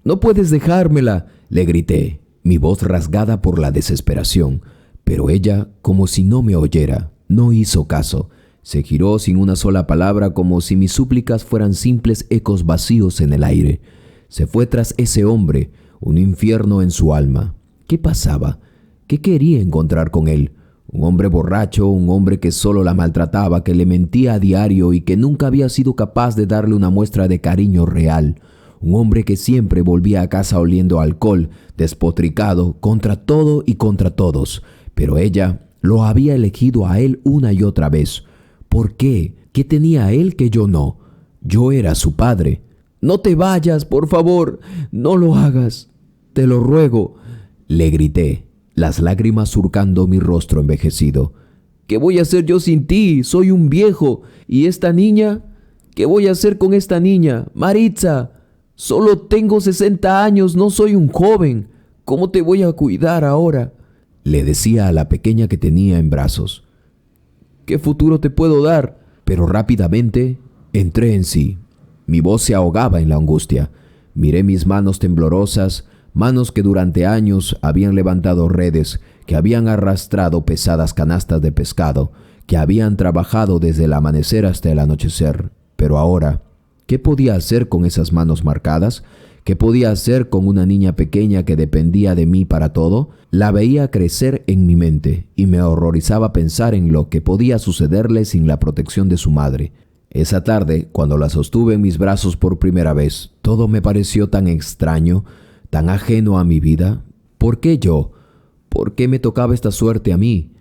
no puedes dejármela, le grité, mi voz rasgada por la desesperación. Pero ella, como si no me oyera, no hizo caso. Se giró sin una sola palabra, como si mis súplicas fueran simples ecos vacíos en el aire. Se fue tras ese hombre, un infierno en su alma. ¿Qué pasaba? ¿Qué quería encontrar con él? Un hombre borracho, un hombre que solo la maltrataba, que le mentía a diario y que nunca había sido capaz de darle una muestra de cariño real. Un hombre que siempre volvía a casa oliendo a alcohol, despotricado contra todo y contra todos. Pero ella lo había elegido a él una y otra vez. ¿Por qué? ¿Qué tenía él que yo no? Yo era su padre. «No te vayas, por favor, no lo hagas, te lo ruego», le grité, las lágrimas surcando mi rostro envejecido. «¿Qué voy a hacer yo sin ti? Soy un viejo. ¿Y esta niña? ¿Qué voy a hacer con esta niña? Maritza, solo tengo 60 años, no soy un joven. ¿Cómo te voy a cuidar ahora?», le decía a la pequeña que tenía en brazos. «¿Qué futuro te puedo dar?». Pero rápidamente entré en sí. Mi voz se ahogaba en la angustia. Miré mis manos temblorosas, manos que durante años habían levantado redes, que habían arrastrado pesadas canastas de pescado, que habían trabajado desde el amanecer hasta el anochecer. Pero ahora, ¿qué podía hacer con esas manos marcadas? ¿Qué podía hacer con una niña pequeña que dependía de mí para todo? La veía crecer en mi mente y me horrorizaba pensar en lo que podía sucederle sin la protección de su madre. Esa tarde, cuando la sostuve en mis brazos por primera vez, todo me pareció tan extraño, tan ajeno a mi vida. ¿Por qué yo? ¿Por qué me tocaba esta suerte a mí?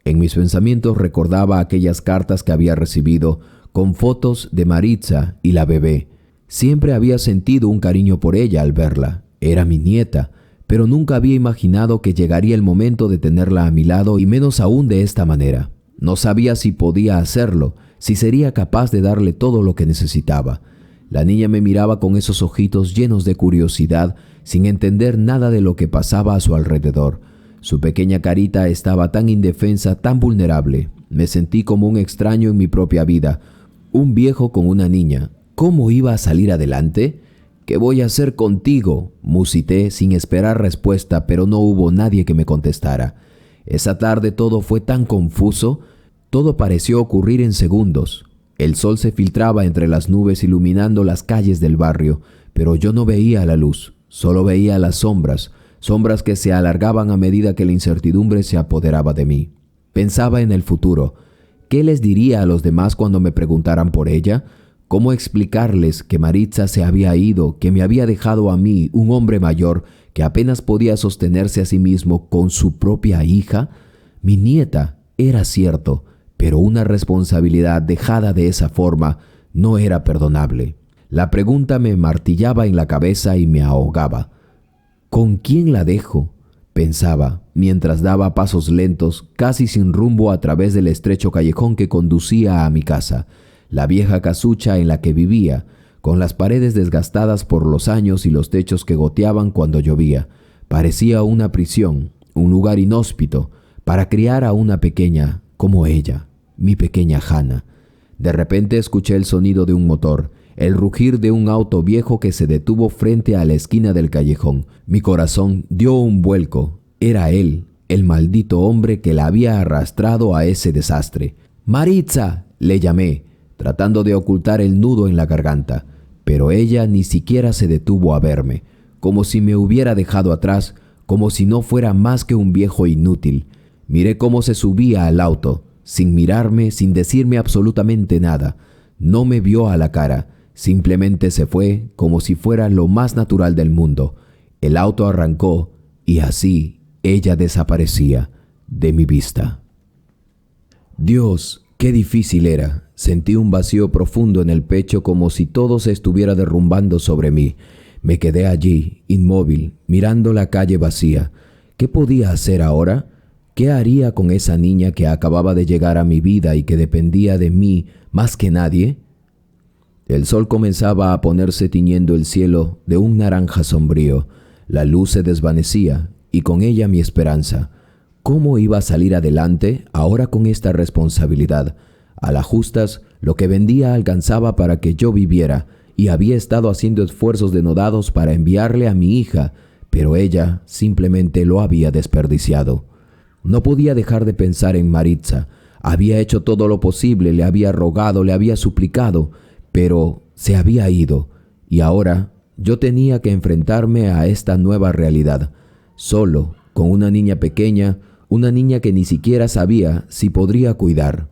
En mis pensamientos recordaba aquellas cartas que había recibido con fotos de Maritza y la bebé. Siempre había sentido un cariño por ella al verla. Era mi nieta, pero nunca había imaginado que llegaría el momento de tenerla a mi lado y menos aún de esta manera. No sabía si podía hacerlo, si sería capaz de darle todo lo que necesitaba. La niña me miraba con esos ojitos llenos de curiosidad, sin entender nada de lo que pasaba a su alrededor. Su pequeña carita estaba tan indefensa, tan vulnerable. Me sentí como un extraño en mi propia vida, un viejo con una niña. ¿Cómo iba a salir adelante? «¿Qué voy a hacer contigo?», musité sin esperar respuesta, pero no hubo nadie que me contestara. Esa tarde todo fue tan confuso. Todo pareció ocurrir en segundos. El sol se filtraba entre las nubes iluminando las calles del barrio, pero yo no veía la luz, solo veía las sombras que se alargaban a medida que la incertidumbre se apoderaba de mí. Pensaba en el futuro. ¿Qué les diría a los demás cuando me preguntaran por ella? ¿Cómo explicarles que Maritza se había ido, que me había dejado a mí, un hombre mayor, que apenas podía sostenerse a sí mismo con su propia hija? Mi nieta, era cierto, pero una responsabilidad dejada de esa forma no era perdonable. La pregunta me martillaba en la cabeza y me ahogaba. ¿Con quién la dejo?, pensaba, mientras daba pasos lentos, casi sin rumbo a través del estrecho callejón que conducía a mi casa, la vieja casucha en la que vivía, con las paredes desgastadas por los años y los techos que goteaban cuando llovía. Parecía una prisión, un lugar inhóspito para criar a una pequeña como ella, mi pequeña Hannah. De repente escuché el sonido de un motor, el rugir de un auto viejo que se detuvo frente a la esquina del callejón. Mi corazón dio un vuelco. Era él, el maldito hombre que la había arrastrado a ese desastre. «¡Maritza!», le llamé, tratando de ocultar el nudo en la garganta, pero ella ni siquiera se detuvo a verme, como si me hubiera dejado atrás, como si no fuera más que un viejo inútil. Miré cómo se subía al auto, sin mirarme, sin decirme absolutamente nada. No me vio a la cara, simplemente se fue como si fuera lo más natural del mundo. El auto arrancó y así ella desaparecía de mi vista. Dios, qué difícil era. Sentí un vacío profundo en el pecho, como si todo se estuviera derrumbando sobre mí. Me quedé allí, inmóvil, mirando la calle vacía. ¿Qué podía hacer ahora? ¿Qué haría con esa niña que acababa de llegar a mi vida y que dependía de mí más que nadie? El sol comenzaba a ponerse tiñendo el cielo de un naranja sombrío. La luz se desvanecía y con ella mi esperanza. ¿Cómo iba a salir adelante ahora con esta responsabilidad? A las justas, lo que vendía alcanzaba para que yo viviera y había estado haciendo esfuerzos denodados para enviarle a mi hija, pero ella simplemente lo había desperdiciado. No podía dejar de pensar en Maritza. Había hecho todo lo posible, le había rogado, le había suplicado, pero se había ido, y ahora yo tenía que enfrentarme a esta nueva realidad, solo, con una niña pequeña, una niña que ni siquiera sabía si podría cuidar.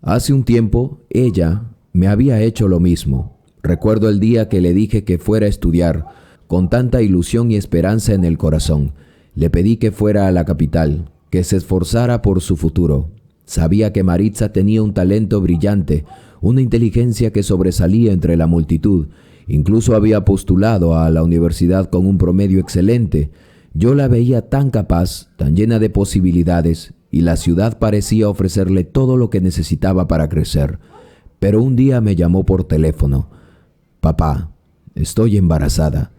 Hace un tiempo, ella me había hecho lo mismo. Recuerdo el día que le dije que fuera a estudiar, con tanta ilusión y esperanza en el corazón. Le pedí que fuera a la capital, que se esforzara por su futuro. Sabía que Maritza tenía un talento brillante, una inteligencia que sobresalía entre la multitud. Incluso había postulado a la universidad con un promedio excelente. Yo la veía tan capaz, tan llena de posibilidades, y la ciudad parecía ofrecerle todo lo que necesitaba para crecer. Pero un día me llamó por teléfono. «Papá, estoy embarazada».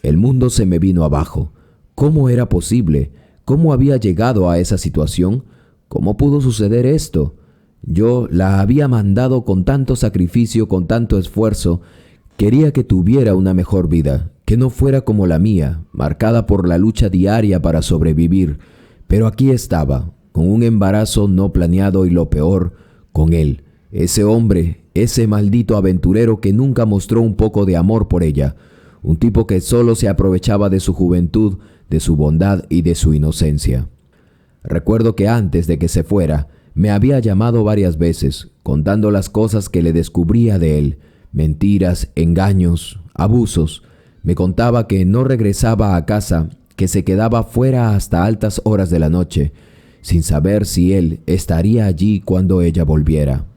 El mundo se me vino abajo. ¿Cómo era posible? ¿Cómo había llegado a esa situación? ¿Cómo pudo suceder esto? Yo la había mandado con tanto sacrificio, con tanto esfuerzo. Quería que tuviera una mejor vida, que no fuera como la mía, marcada por la lucha diaria para sobrevivir. Pero aquí estaba, con un embarazo no planeado y lo peor, con él, ese hombre, ese maldito aventurero que nunca mostró un poco de amor por ella. Un tipo que solo se aprovechaba de su juventud, de su bondad y de su inocencia. Recuerdo que antes de que se fuera, me había llamado varias veces, contando las cosas que le descubría de él, mentiras, engaños, abusos. Me contaba que no regresaba a casa, que se quedaba fuera hasta altas horas de la noche, sin saber si él estaría allí cuando ella volviera.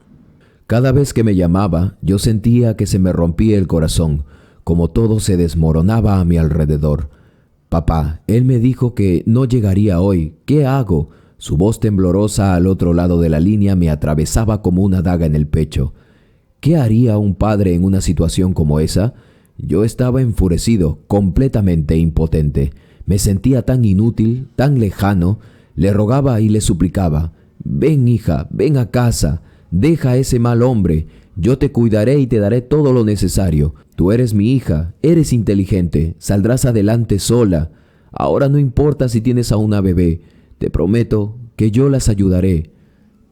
Cada vez que me llamaba, yo sentía que se me rompía el corazón, como todo se desmoronaba a mi alrededor. «Papá, él me dijo que no llegaría hoy. ¿Qué hago?» Su voz temblorosa al otro lado de la línea me atravesaba como una daga en el pecho. ¿Qué haría un padre en una situación como esa? Yo estaba enfurecido, completamente impotente. Me sentía tan inútil, tan lejano. Le rogaba y le suplicaba. «Ven, hija, ven a casa. Deja a ese mal hombre. Yo te cuidaré y te daré todo lo necesario. Tú eres mi hija, eres inteligente, saldrás adelante sola. Ahora no importa si tienes a una bebé. Te prometo que yo las ayudaré».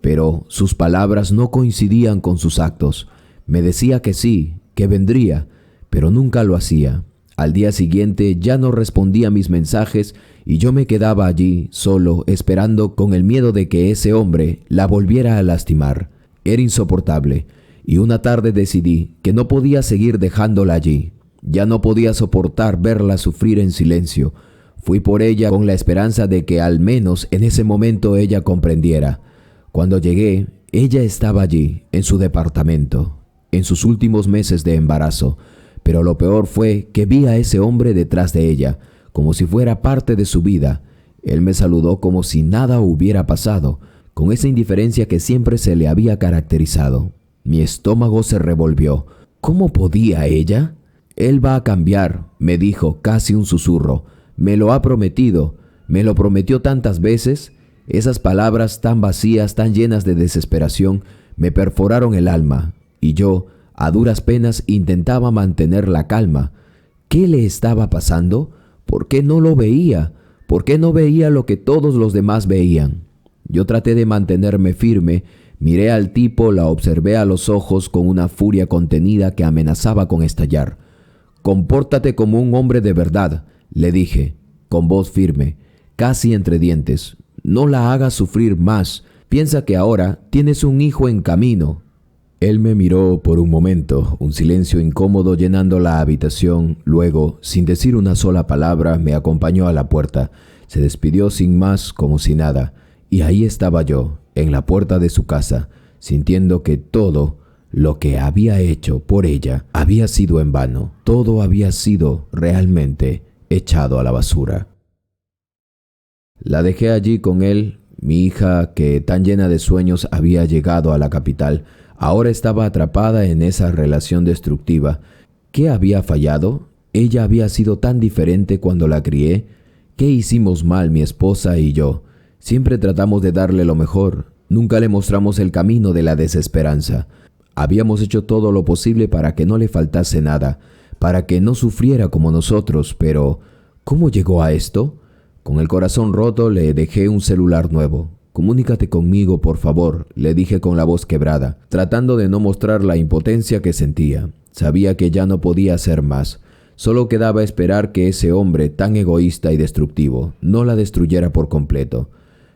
Pero sus palabras no coincidían con sus actos. Me decía que sí, que vendría, pero nunca lo hacía. Al día siguiente ya no respondía a mis mensajes y yo me quedaba allí, solo, esperando con el miedo de que ese hombre la volviera a lastimar. Era insoportable, y una tarde decidí que no podía seguir dejándola allí. Ya no podía soportar verla sufrir en silencio. Fui por ella con la esperanza de que al menos en ese momento ella comprendiera. Cuando llegué, ella estaba allí, en su departamento, en sus últimos meses de embarazo. Pero lo peor fue que vi a ese hombre detrás de ella, como si fuera parte de su vida. Él me saludó como si nada hubiera pasado, con esa indiferencia que siempre se le había caracterizado. Mi estómago se revolvió. ¿Cómo podía ella? «Él va a cambiar», me dijo, casi un susurro. «Me lo ha prometido. Me lo prometió tantas veces». Esas palabras tan vacías, tan llenas de desesperación, me perforaron el alma, y yo, a duras penas, intentaba mantener la calma. ¿Qué le estaba pasando? ¿Por qué no lo veía? ¿Por qué no veía lo que todos los demás veían? Yo traté de mantenerme firme, miré al tipo, la observé a los ojos con una furia contenida que amenazaba con estallar. «Compórtate como un hombre de verdad», le dije, con voz firme, casi entre dientes. «No la hagas sufrir más. Piensa que ahora tienes un hijo en camino». Él me miró por un momento, un silencio incómodo llenando la habitación. Luego, sin decir una sola palabra, me acompañó a la puerta. Se despidió sin más, como si nada. Y ahí estaba yo, en la puerta de su casa, sintiendo que todo lo que había hecho por ella había sido en vano. Todo había sido realmente echado a la basura. La dejé allí con él. Mi hija, que tan llena de sueños había llegado a la capital, ahora estaba atrapada en esa relación destructiva. ¿Qué había fallado? Ella había sido tan diferente cuando la crié. ¿Qué hicimos mal mi esposa y yo? Siempre tratamos de darle lo mejor. Nunca le mostramos el camino de la desesperanza. Habíamos hecho todo lo posible para que no le faltase nada, para que no sufriera como nosotros, pero ¿cómo llegó a esto? Con el corazón roto le dejé un celular nuevo. «Comunícate conmigo, por favor», le dije con la voz quebrada, tratando de no mostrar la impotencia que sentía. Sabía que ya no podía hacer más. Solo quedaba esperar que ese hombre tan egoísta y destructivo no la destruyera por completo.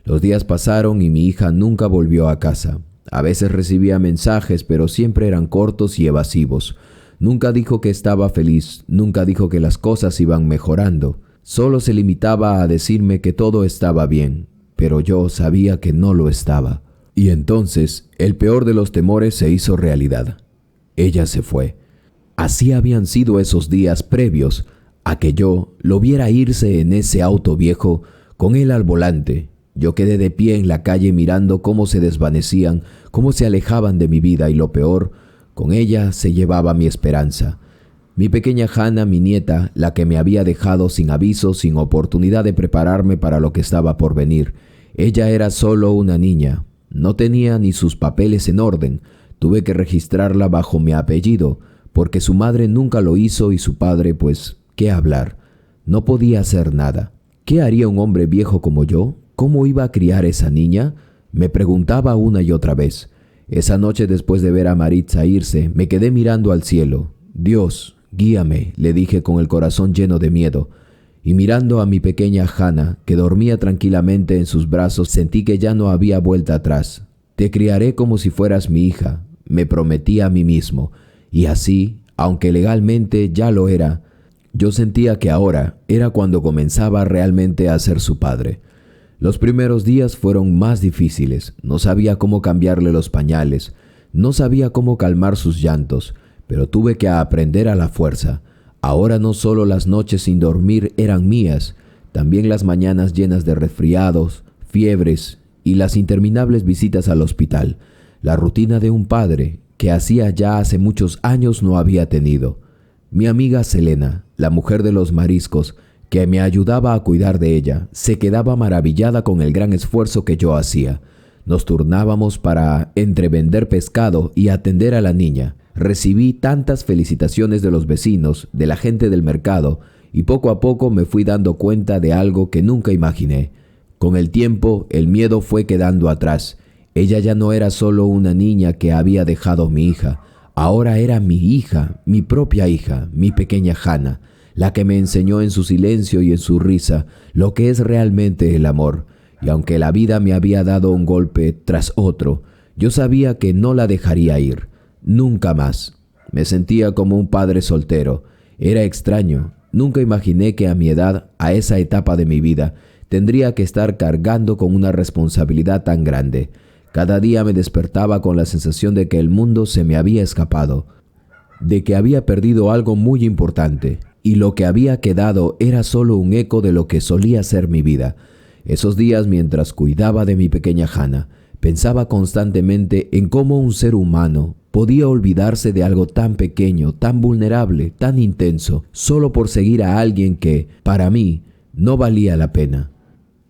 Los días pasaron y mi hija nunca volvió a casa. A veces recibía mensajes, pero siempre eran cortos y evasivos. Nunca dijo que estaba feliz, nunca dijo que las cosas iban mejorando. Solo se limitaba a decirme que todo estaba bien, pero yo sabía que no lo estaba. Y entonces, el peor de los temores se hizo realidad. Ella se fue. Así habían sido esos días previos a que yo lo viera irse en ese auto viejo con él al volante. Yo quedé de pie en la calle mirando cómo se desvanecían, cómo se alejaban de mi vida y lo peor, con ella se llevaba mi esperanza. Mi pequeña Hannah, mi nieta, la que me había dejado sin aviso, sin oportunidad de prepararme para lo que estaba por venir. Ella era solo una niña. No tenía ni sus papeles en orden. Tuve que registrarla bajo mi apellido, porque su madre nunca lo hizo y su padre, pues, ¿qué hablar? No podía hacer nada. ¿Qué haría un hombre viejo como yo? ¿Cómo iba a criar esa niña? Me preguntaba una y otra vez. Esa noche, después de ver a Maritza irse, me quedé mirando al cielo. «Dios, guíame», le dije con el corazón lleno de miedo. Y mirando a mi pequeña Hannah, que dormía tranquilamente en sus brazos, sentí que ya no había vuelta atrás. «Te criaré como si fueras mi hija», me prometí a mí mismo. Y así, aunque legalmente ya lo era, yo sentía que ahora era cuando comenzaba realmente a ser su padre. Los primeros días fueron más difíciles. No sabía cómo cambiarle los pañales, no sabía cómo calmar sus llantos, pero tuve que aprender a la fuerza. Ahora no solo las noches sin dormir eran mías, también las mañanas llenas de resfriados, fiebres y las interminables visitas al hospital. La rutina de un padre que hacía ya hace muchos años no había tenido. Mi amiga Selena, la mujer de los mariscos, que me ayudaba a cuidar de ella, se quedaba maravillada con el gran esfuerzo que yo hacía. Nos turnábamos para entrevender pescado y atender a la niña. Recibí tantas felicitaciones de los vecinos, de la gente del mercado, y poco a poco me fui dando cuenta de algo que nunca imaginé. Con el tiempo, el miedo fue quedando atrás. Ella ya no era solo una niña que había dejado mi hija. Ahora era mi hija, mi propia hija, mi pequeña Hannah, la que me enseñó en su silencio y en su risa lo que es realmente el amor. Y aunque la vida me había dado un golpe tras otro, yo sabía que no la dejaría ir. Nunca más. Me sentía como un padre soltero. Era extraño. Nunca imaginé que a mi edad, a esa etapa de mi vida, tendría que estar cargando con una responsabilidad tan grande. Cada día me despertaba con la sensación de que el mundo se me había escapado, de que había perdido algo muy importante, y lo que había quedado era solo un eco de lo que solía ser mi vida. Esos días, mientras cuidaba de mi pequeña Hannah, pensaba constantemente en cómo un ser humano podía olvidarse de algo tan pequeño, tan vulnerable, tan intenso, solo por seguir a alguien que, para mí, no valía la pena.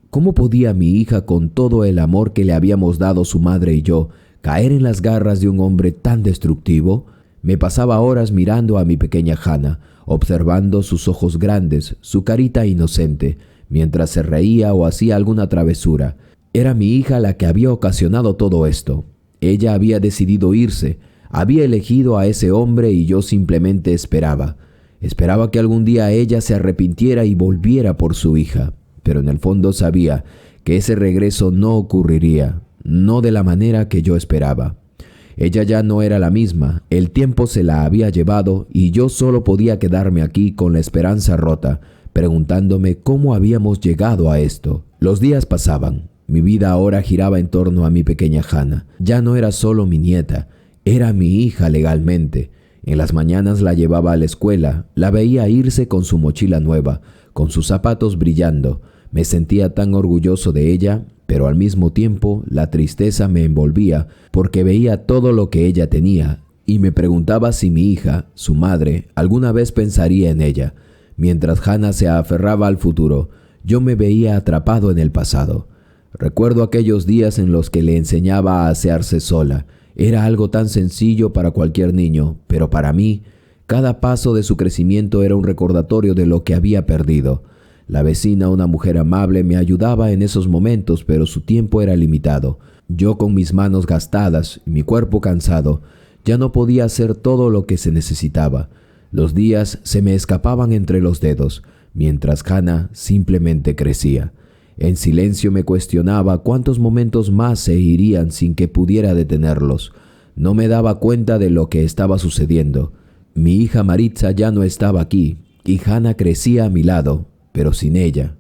¿Cómo podía mi hija, con todo el amor que le habíamos dado su madre y yo, caer en las garras de un hombre tan destructivo? Me pasaba horas mirando a mi pequeña Hannah, observando sus ojos grandes, su carita inocente, mientras se reía o hacía alguna travesura. Era mi hija la que había ocasionado todo esto. Ella había decidido irse, había elegido a ese hombre y yo simplemente esperaba. Esperaba que algún día ella se arrepintiera y volviera por su hija. Pero en el fondo sabía que ese regreso no ocurriría, no de la manera que yo esperaba. Ella ya no era la misma, el tiempo se la había llevado y yo solo podía quedarme aquí con la esperanza rota, preguntándome cómo habíamos llegado a esto. Los días pasaban, mi vida ahora giraba en torno a mi pequeña Hannah. Ya no era solo mi nieta, era mi hija legalmente. En las mañanas la llevaba a la escuela, la veía irse con su mochila nueva, con sus zapatos brillando. Me sentía tan orgulloso de ella, pero al mismo tiempo la tristeza me envolvía porque veía todo lo que ella tenía y me preguntaba si mi hija, su madre, alguna vez pensaría en ella. Mientras Hannah se aferraba al futuro, yo me veía atrapado en el pasado. Recuerdo aquellos días en los que le enseñaba a asearse sola. Era algo tan sencillo para cualquier niño, pero para mí, cada paso de su crecimiento era un recordatorio de lo que había perdido. La vecina, una mujer amable, me ayudaba en esos momentos, pero su tiempo era limitado. Yo, con mis manos gastadas y mi cuerpo cansado, ya no podía hacer todo lo que se necesitaba. Los días se me escapaban entre los dedos, mientras Hannah simplemente crecía. En silencio me cuestionaba cuántos momentos más se irían sin que pudiera detenerlos. No me daba cuenta de lo que estaba sucediendo. Mi hija Maritza ya no estaba aquí, y Hannah crecía a mi lado, pero sin ella.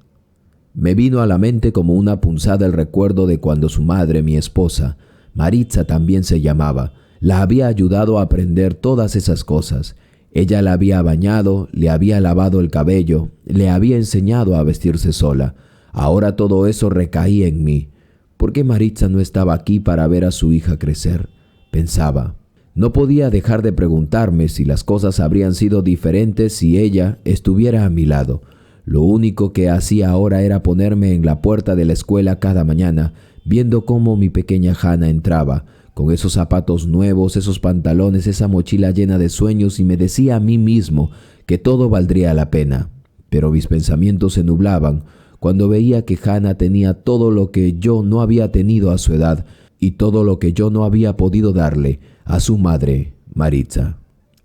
Me vino a la mente como una punzada el recuerdo de cuando su madre, mi esposa, Maritza también se llamaba, la había ayudado a aprender todas esas cosas. Ella la había bañado, le había lavado el cabello, le había enseñado a vestirse sola. Ahora todo eso recaía en mí. ¿Por qué Maritza no estaba aquí para ver a su hija crecer? Pensaba. No podía dejar de preguntarme si las cosas habrían sido diferentes si ella estuviera a mi lado. Lo único que hacía ahora era ponerme en la puerta de la escuela cada mañana, viendo cómo mi pequeña Hannah entraba, con esos zapatos nuevos, esos pantalones, esa mochila llena de sueños, y me decía a mí mismo que todo valdría la pena. Pero mis pensamientos se nublaban cuando veía que Hannah tenía todo lo que yo no había tenido a su edad y todo lo que yo no había podido darle a su madre, Maritza.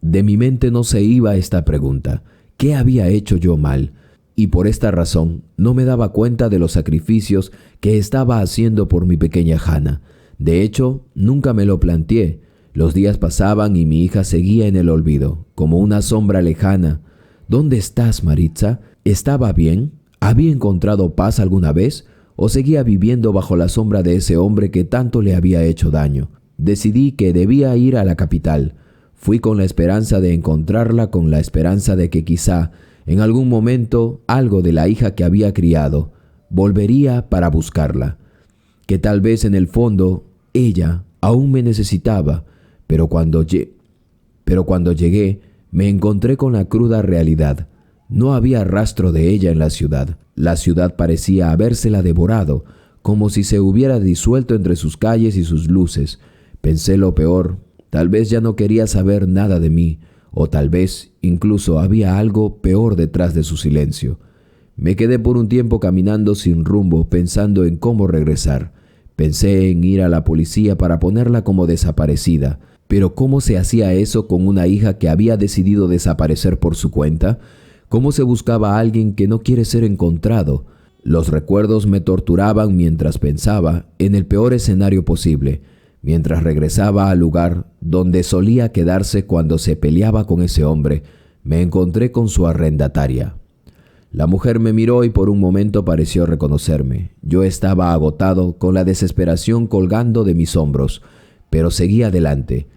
De mi mente no se iba esta pregunta: ¿qué había hecho yo mal? Y por esta razón no me daba cuenta de los sacrificios que estaba haciendo por mi pequeña Hannah. De hecho, nunca me lo planteé. Los días pasaban y mi hija seguía en el olvido, como una sombra lejana. ¿Dónde estás, Maritza? ¿Estaba bien? ¿Había encontrado paz alguna vez? ¿O seguía viviendo bajo la sombra de ese hombre que tanto le había hecho daño? Decidí que debía ir a la capital. Fui con la esperanza de encontrarla, con la esperanza de que quizá en algún momento algo de la hija que había criado volvería para buscarla. Que tal vez en el fondo ella aún me necesitaba, pero cuando llegué me encontré con la cruda realidad. No había rastro de ella en la ciudad. La ciudad parecía habérsela devorado, como si se hubiera disuelto entre sus calles y sus luces. Pensé lo peor: tal vez ya no quería saber nada de mí, o tal vez incluso había algo peor detrás de su silencio. Me quedé por un tiempo caminando sin rumbo, pensando en cómo regresar. Pensé en ir a la policía para ponerla como desaparecida, pero ¿cómo se hacía eso con una hija que había decidido desaparecer por su cuenta? ¿Cómo se buscaba a alguien que no quiere ser encontrado? Los recuerdos me torturaban mientras pensaba en el peor escenario posible. Mientras regresaba al lugar donde solía quedarse cuando se peleaba con ese hombre, me encontré con su arrendataria. La mujer me miró y por un momento pareció reconocerme. Yo estaba agotado, con la desesperación colgando de mis hombros, pero seguí adelante.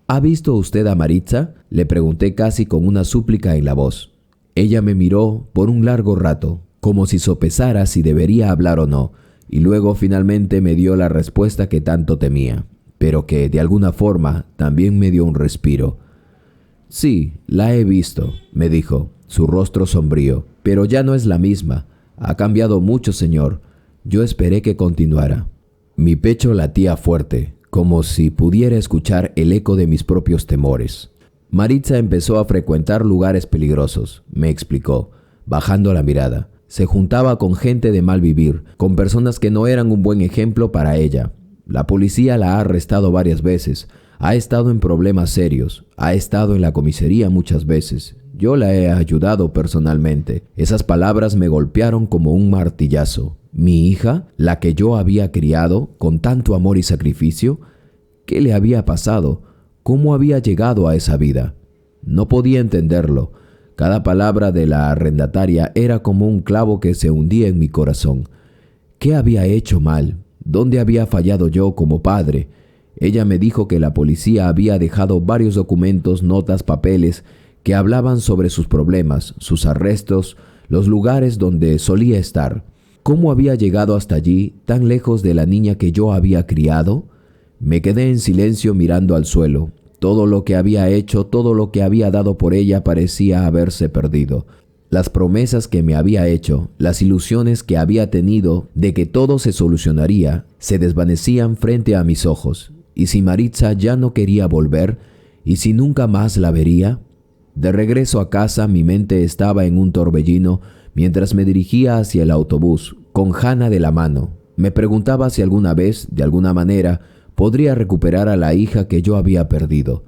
¿Ha visto usted a Maritza?, le pregunté casi con una súplica en la voz. Ella me miró por un largo rato, como si sopesara si debería hablar o no, y luego finalmente me dio la respuesta que tanto temía, pero que de alguna forma también me dio un respiro. «Sí, la he visto», me dijo, su rostro sombrío, «pero ya no es la misma. Ha cambiado mucho, señor». Yo esperé que continuara. Mi pecho latía fuerte, como si pudiera escuchar el eco de mis propios temores. Maritza empezó a frecuentar lugares peligrosos, me explicó, bajando la mirada. Se juntaba con gente de mal vivir, con personas que no eran un buen ejemplo para ella. La policía la ha arrestado varias veces, ha estado en problemas serios, ha estado en la comisaría muchas veces. Yo la he ayudado personalmente. Esas palabras me golpearon como un martillazo. ¿Mi hija, la que yo había criado con tanto amor y sacrificio? ¿Qué le había pasado? ¿Cómo había llegado a esa vida? No podía entenderlo. Cada palabra de la arrendataria era como un clavo que se hundía en mi corazón. ¿Qué había hecho mal? ¿Dónde había fallado yo como padre? Ella me dijo que la policía había dejado varios documentos, notas, papeles que hablaban sobre sus problemas, sus arrestos, los lugares donde solía estar. ¿Cómo había llegado hasta allí, tan lejos de la niña que yo había criado? Me quedé en silencio mirando al suelo. Todo lo que había hecho, todo lo que había dado por ella parecía haberse perdido. Las promesas que me había hecho, las ilusiones que había tenido de que todo se solucionaría, se desvanecían frente a mis ojos. ¿Y si Maritza ya no quería volver? ¿Y si nunca más la vería? De regreso a casa, mi mente estaba en un torbellino mientras me dirigía hacia el autobús, con Hannah de la mano. Me preguntaba si alguna vez, de alguna manera, podría recuperar a la hija que yo había perdido.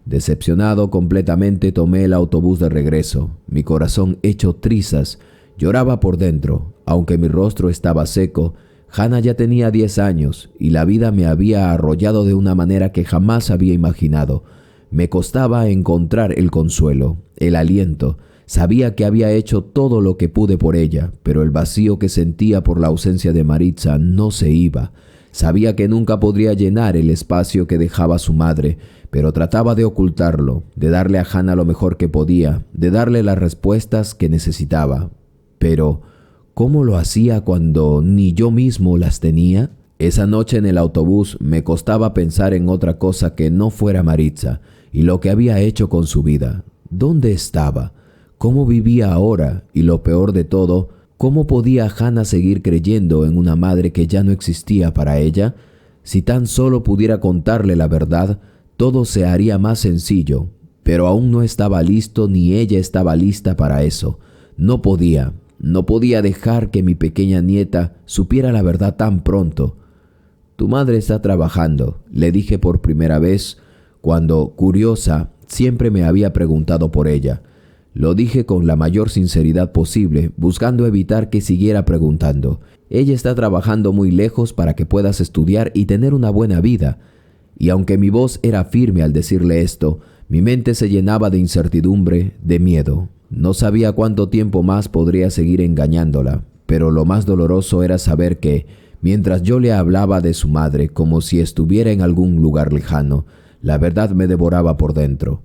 Decepcionado completamente, tomé el autobús de regreso. Mi corazón hecho trizas, lloraba por dentro. Aunque mi rostro estaba seco, Hannah ya tenía 10 años y la vida me había arrollado de una manera que jamás había imaginado. Me costaba encontrar el consuelo, el aliento. Sabía que había hecho todo lo que pude por ella, pero el vacío que sentía por la ausencia de Maritza no se iba. Sabía que nunca podría llenar el espacio que dejaba su madre, pero trataba de ocultarlo, de darle a Hannah lo mejor que podía, de darle las respuestas que necesitaba. Pero, ¿cómo lo hacía cuando ni yo mismo las tenía? Esa noche en el autobús me costaba pensar en otra cosa que no fuera Maritza y lo que había hecho con su vida. ¿Dónde estaba? ¿Cómo vivía ahora? Y lo peor de todo, ¿cómo podía Hannah seguir creyendo en una madre que ya no existía para ella? Si tan solo pudiera contarle la verdad, todo se haría más sencillo, pero aún no estaba listo ni ella estaba lista para eso. No podía dejar que mi pequeña nieta supiera la verdad tan pronto. «Tu madre está trabajando», le dije por primera vez, cuando, curiosa, siempre me había preguntado por ella. Lo dije con la mayor sinceridad posible, buscando evitar que siguiera preguntando. «Ella está trabajando muy lejos para que puedas estudiar y tener una buena vida». Y aunque mi voz era firme al decirle esto, mi mente se llenaba de incertidumbre, de miedo. No sabía cuánto tiempo más podría seguir engañándola, pero lo más doloroso era saber que, mientras yo le hablaba de su madre como si estuviera en algún lugar lejano, la verdad me devoraba por dentro.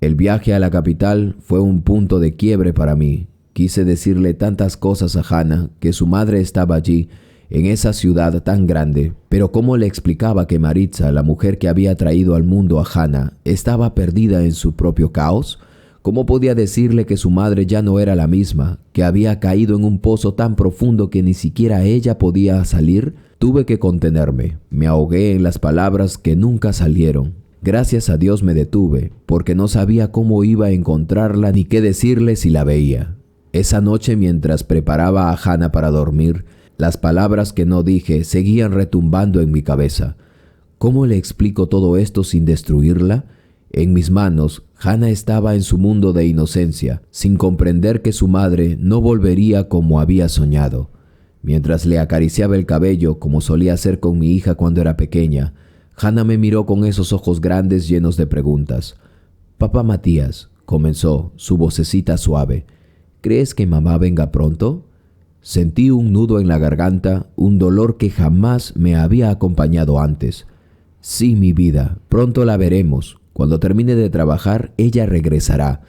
El viaje a la capital fue un punto de quiebre para mí. Quise decirle tantas cosas a Hannah, que su madre estaba allí, en esa ciudad tan grande, pero ¿cómo le explicaba que Maritza, la mujer que había traído al mundo a Hannah, estaba perdida en su propio caos? ¿Cómo podía decirle que su madre ya no era la misma, que había caído en un pozo tan profundo que ni siquiera ella podía salir? Tuve que contenerme. Me ahogué en las palabras que nunca salieron. Gracias a Dios me detuve, porque no sabía cómo iba a encontrarla ni qué decirle si la veía. Esa noche, mientras preparaba a Hannah para dormir, las palabras que no dije seguían retumbando en mi cabeza. ¿Cómo le explico todo esto sin destruirla? En mis manos, Hannah estaba en su mundo de inocencia, sin comprender que su madre no volvería como había soñado. Mientras le acariciaba el cabello, como solía hacer con mi hija cuando era pequeña, Hannah me miró con esos ojos grandes llenos de preguntas. «Papá Matías», comenzó, su vocecita suave, «¿crees que mamá venga pronto?» Sentí un nudo en la garganta, un dolor que jamás me había acompañado antes. «Sí, mi vida, pronto la veremos. Cuando termine de trabajar, ella regresará».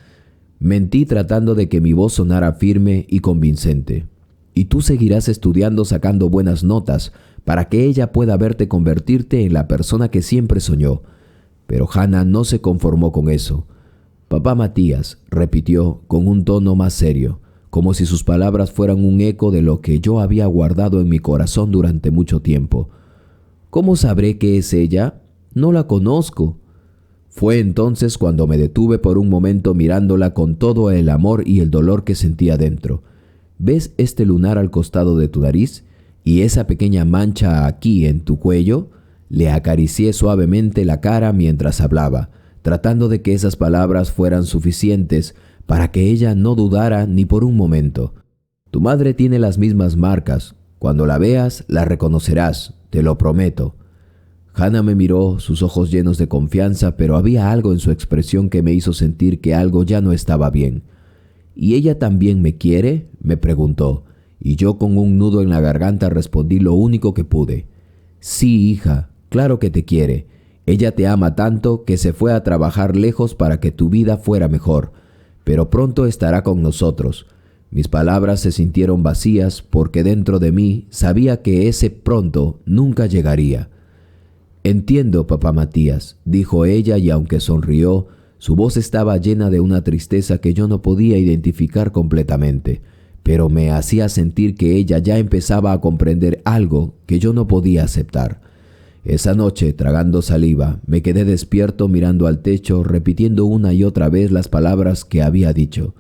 Mentí tratando de que mi voz sonara firme y convincente. «Y tú seguirás estudiando sacando buenas notas para que ella pueda verte convertirte en la persona que siempre soñó». Pero Hannah no se conformó con eso. «Papá Matías», repitió con un tono más serio, como si sus palabras fueran un eco de lo que yo había guardado en mi corazón durante mucho tiempo. «¿Cómo sabré que es ella? No la conozco». Fue entonces cuando me detuve por un momento mirándola con todo el amor y el dolor que sentía dentro. «¿Ves este lunar al costado de tu nariz? ¿Y esa pequeña mancha aquí en tu cuello?» Le acaricié suavemente la cara mientras hablaba, tratando de que esas palabras fueran suficientes para que ella no dudara ni por un momento. «Tu madre tiene las mismas marcas. Cuando la veas, la reconocerás, te lo prometo». Hannah me miró, sus ojos llenos de confianza, pero había algo en su expresión que me hizo sentir que algo ya no estaba bien. «¿Y ella también me quiere?», me preguntó, y yo con un nudo en la garganta respondí lo único que pude. «Sí, hija, claro que te quiere. Ella te ama tanto que se fue a trabajar lejos para que tu vida fuera mejor, pero pronto estará con nosotros». Mis palabras se sintieron vacías porque dentro de mí sabía que ese pronto nunca llegaría. «Entiendo, papá Matías», dijo ella, y aunque sonrió, su voz estaba llena de una tristeza que yo no podía identificar completamente, pero me hacía sentir que ella ya empezaba a comprender algo que yo no podía aceptar. Esa noche, tragando saliva, me quedé despierto mirando al techo, repitiendo una y otra vez las palabras que había dicho.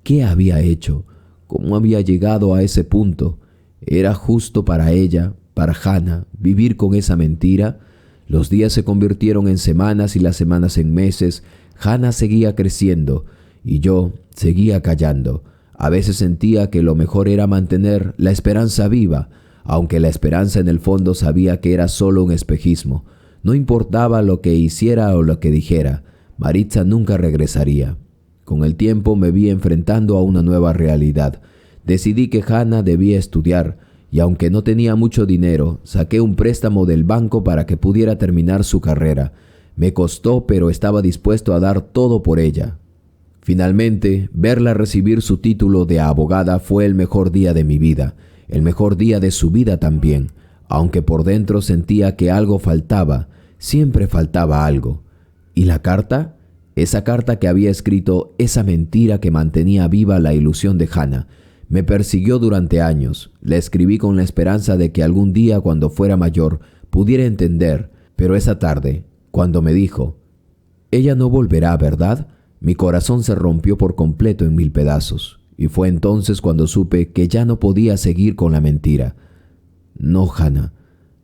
¿Qué había hecho? ¿Cómo había llegado a ese punto? ¿Era justo para ella, para Hannah, vivir con esa mentira? Los días se convirtieron en semanas y las semanas en meses. Hannah seguía creciendo y yo seguía callando. A veces sentía que lo mejor era mantener la esperanza viva, aunque la esperanza en el fondo sabía que era solo un espejismo. No importaba lo que hiciera o lo que dijera, Maritza nunca regresaría. Con el tiempo me vi enfrentando a una nueva realidad. Decidí que Hannah debía estudiar y aunque no tenía mucho dinero, saqué un préstamo del banco para que pudiera terminar su carrera. Me costó, pero estaba dispuesto a dar todo por ella. Finalmente, verla recibir su título de abogada fue el mejor día de mi vida, el mejor día de su vida también, aunque por dentro sentía que algo faltaba, siempre faltaba algo. ¿Y la carta? Esa carta que había escrito, esa mentira que mantenía viva la ilusión de Hannah, me persiguió durante años. La escribí con la esperanza de que algún día, cuando fuera mayor, pudiera entender, pero esa tarde, cuando me dijo, «Ella no volverá, ¿verdad?», mi corazón se rompió por completo en 1000 pedazos, y fue entonces cuando supe que ya no podía seguir con la mentira. «No, Hannah,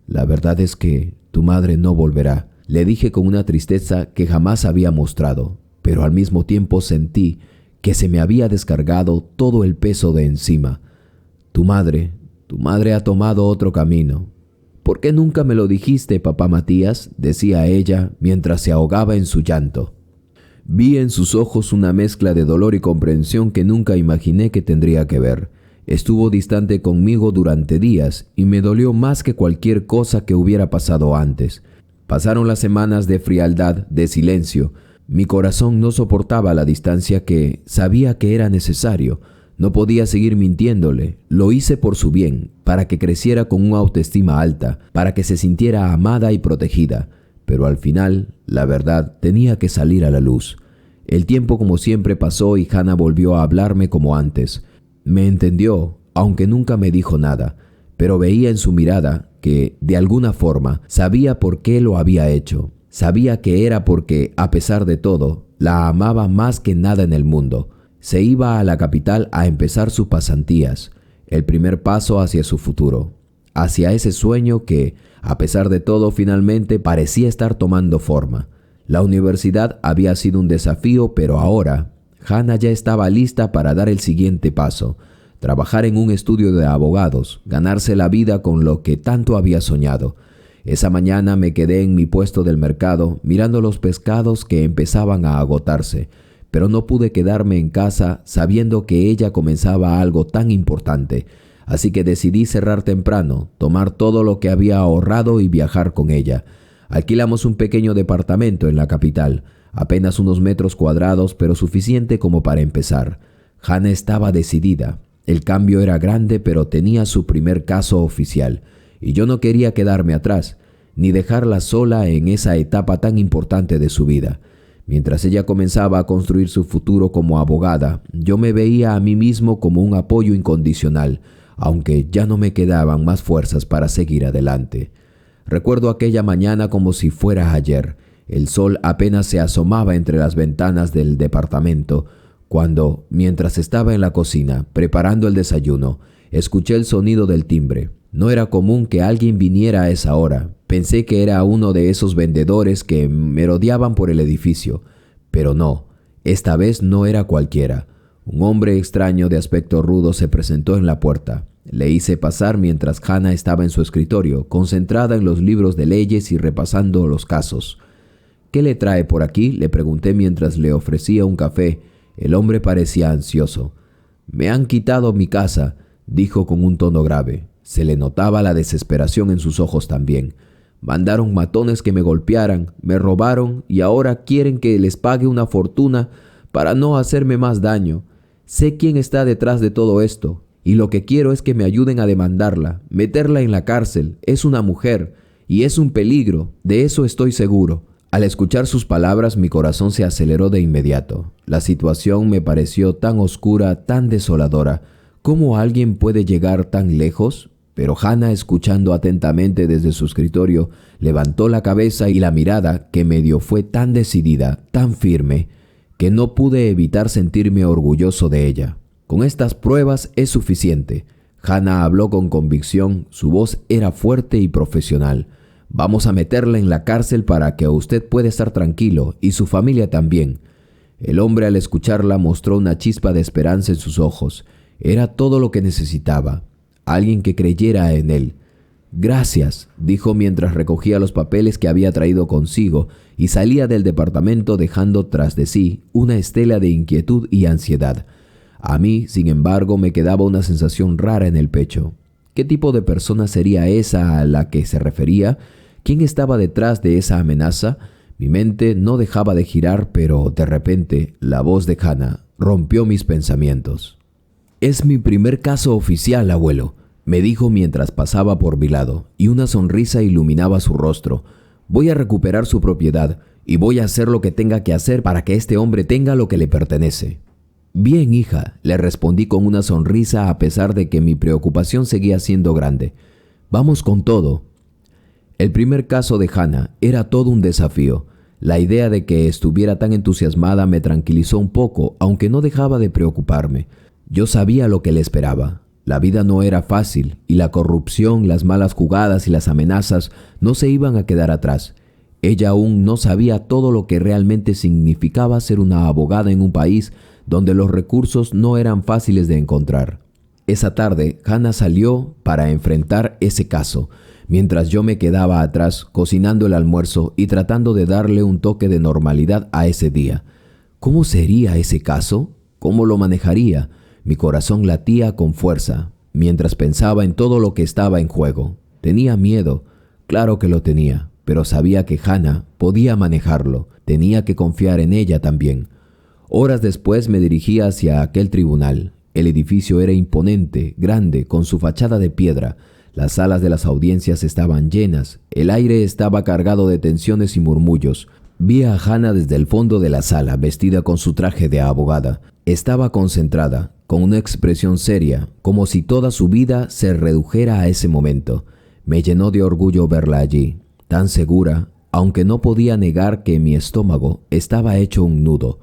la verdad es que tu madre no volverá», le dije con una tristeza que jamás había mostrado, pero al mismo tiempo sentí que se me había descargado todo el peso de encima. Tu madre ha tomado otro camino. «¿Por qué nunca me lo dijiste, papá Matías?», decía ella mientras se ahogaba en su llanto. Vi en sus ojos una mezcla de dolor y comprensión que nunca imaginé que tendría que ver. Estuvo distante conmigo durante días y me dolió más que cualquier cosa que hubiera pasado antes. Pasaron las semanas de frialdad, de silencio. Mi corazón no soportaba la distancia que sabía que era necesario. No podía seguir mintiéndole. Lo hice por su bien, para que creciera con una autoestima alta, para que se sintiera amada y protegida. Pero al final, la verdad tenía que salir a la luz. El tiempo como siempre pasó y Hannah volvió a hablarme como antes. Me entendió, aunque nunca me dijo nada, pero veía en su mirada que, de alguna forma, sabía por qué lo había hecho. Sabía que era porque, a pesar de todo, la amaba más que nada en el mundo. Se iba a la capital a empezar sus pasantías, el primer paso hacia su futuro, hacia ese sueño que, a pesar de todo, finalmente parecía estar tomando forma. La universidad había sido un desafío, pero ahora Hannah ya estaba lista para dar el siguiente paso, trabajar en un estudio de abogados, ganarse la vida con lo que tanto había soñado. Esa mañana me quedé en mi puesto del mercado mirando los pescados que empezaban a agotarse, pero no pude quedarme en casa sabiendo que ella comenzaba algo tan importante. Así que decidí cerrar temprano, tomar todo lo que había ahorrado y viajar con ella. Alquilamos un pequeño departamento en la capital, apenas unos metros cuadrados, pero suficiente como para empezar. Hannah estaba decidida. El cambio era grande, pero tenía su primer caso oficial, y yo no quería quedarme atrás, ni dejarla sola en esa etapa tan importante de su vida. Mientras ella comenzaba a construir su futuro como abogada, yo me veía a mí mismo como un apoyo incondicional, aunque ya no me quedaban más fuerzas para seguir adelante. Recuerdo aquella mañana como si fuera ayer. El sol apenas se asomaba entre las ventanas del departamento, cuando, mientras estaba en la cocina preparando el desayuno, escuché el sonido del timbre. No era común que alguien viniera a esa hora. Pensé que era uno de esos vendedores que merodeaban por el edificio, pero no, esta vez no era cualquiera. Un hombre extraño de aspecto rudo se presentó en la puerta. Le hice pasar mientras Hannah estaba en su escritorio, concentrada en los libros de leyes y repasando los casos. «¿Qué le trae por aquí?», le pregunté mientras le ofrecía un café. El hombre parecía ansioso. «Me han quitado mi casa», dijo con un tono grave. Se le notaba la desesperación en sus ojos también. «Mandaron matones que me golpearan, me robaron y ahora quieren que les pague una fortuna para no hacerme más daño. Sé quién está detrás de todo esto. Y lo que quiero es que me ayuden a demandarla, meterla en la cárcel. Es una mujer y es un peligro, de eso estoy seguro». Al escuchar sus palabras, mi corazón se aceleró de inmediato. La situación me pareció tan oscura, tan desoladora. ¿Cómo alguien puede llegar tan lejos? pero Hannah, escuchando atentamente desde su escritorio, levantó la cabeza y la mirada que me dio fue tan decidida, tan firme, que no pude evitar sentirme orgulloso de ella. Con estas pruebas es suficiente. Hannah habló con convicción, su voz era fuerte y profesional. Vamos a meterla en la cárcel para que usted pueda estar tranquilo y su familia también. El hombre, al escucharla, mostró una chispa de esperanza en sus ojos. Era todo lo que necesitaba. Alguien que creyera en él. Gracias, dijo mientras recogía los papeles que había traído consigo y salía del departamento dejando tras de sí una estela de inquietud y ansiedad. A mí, sin embargo, me quedaba una sensación rara en el pecho. ¿Qué tipo de persona sería esa a la que se refería? ¿Quién estaba detrás de esa amenaza? Mi mente no dejaba de girar, pero de repente la voz de Hannah rompió mis pensamientos. «Es mi primer caso oficial, abuelo», me dijo mientras pasaba por mi lado, y una sonrisa iluminaba su rostro. «Voy a recuperar su propiedad y voy a hacer lo que tenga que hacer para que este hombre tenga lo que le pertenece». «Bien, hija», le respondí con una sonrisa a pesar de que mi preocupación seguía siendo grande. «Vamos con todo». El primer caso de Hannah era todo un desafío. La idea de que estuviera tan entusiasmada me tranquilizó un poco, aunque no dejaba de preocuparme. Yo sabía lo que le esperaba. La vida no era fácil y la corrupción, las malas jugadas y las amenazas no se iban a quedar atrás. Ella aún no sabía todo lo que realmente significaba ser una abogada en un país donde los recursos no eran fáciles de encontrar. Esa tarde, Hannah salió para enfrentar ese caso, mientras yo me quedaba atrás cocinando el almuerzo y tratando de darle un toque de normalidad a ese día. ¿Cómo sería ese caso? ¿Cómo lo manejaría? Mi corazón latía con fuerza, mientras pensaba en todo lo que estaba en juego. Tenía miedo, claro que lo tenía, pero sabía que Hannah podía manejarlo. Tenía que confiar en ella también. Horas después me dirigí hacia aquel tribunal. El edificio era imponente, grande, con su fachada de piedra. Las salas de las audiencias estaban llenas. El aire estaba cargado de tensiones y murmullos. Vi a Hannah desde el fondo de la sala, vestida con su traje de abogada. Estaba concentrada, con una expresión seria, como si toda su vida se redujera a ese momento. Me llenó de orgullo verla allí, tan segura, aunque no podía negar que mi estómago estaba hecho un nudo.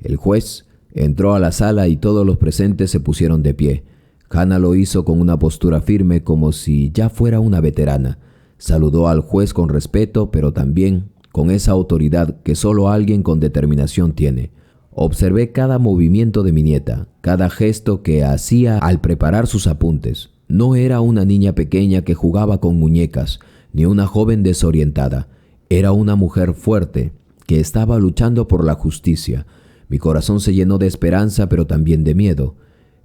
El juez entró a la sala y todos los presentes se pusieron de pie. Hannah lo hizo con una postura firme, como si ya fuera una veterana. Saludó al juez con respeto, pero también con esa autoridad que solo alguien con determinación tiene. Observé cada movimiento de mi nieta, cada gesto que hacía al preparar sus apuntes. No era una niña pequeña que jugaba con muñecas, ni una joven desorientada. Era una mujer fuerte que estaba luchando por la justicia. Mi corazón se llenó de esperanza, pero también de miedo.